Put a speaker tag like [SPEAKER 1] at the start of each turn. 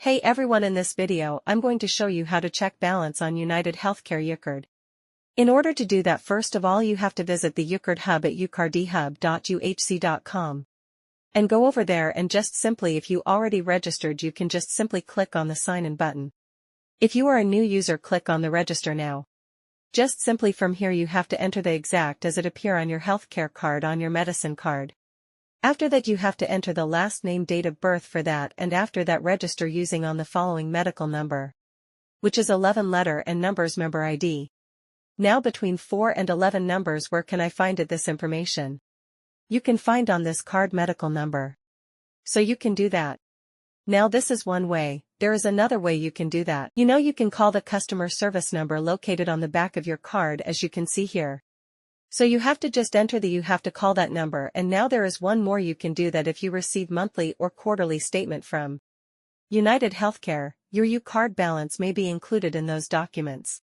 [SPEAKER 1] Hey everyone, in this video I'm going to show you how to check balance on UnitedHealthcare UCard. In order to do that, first of all you have to visit the UCard hub at ucardhub.uhc.com. And go over there and just simply, if you already registered, you can just simply click on the sign in button. If you are a new user, click on the register now. Just simply from here you have to enter the exact as it appear on your healthcare card on your medicine card. After that you have to enter the last name, date of birth for that, and after that register using on the following medical number, which is 11 letter and numbers member ID. Now between 4 and 11 numbers, where can I find this information? You can find on this card medical number. So you can do that. Now this is one way. There is another way you can do that. You can call the customer service number located on the back of your card, as you can see here. So you have to just enter you have to call that number. And now there is one more you can do that. If you receive monthly or quarterly statement from UnitedHealthcare, your UCard balance may be included in those documents.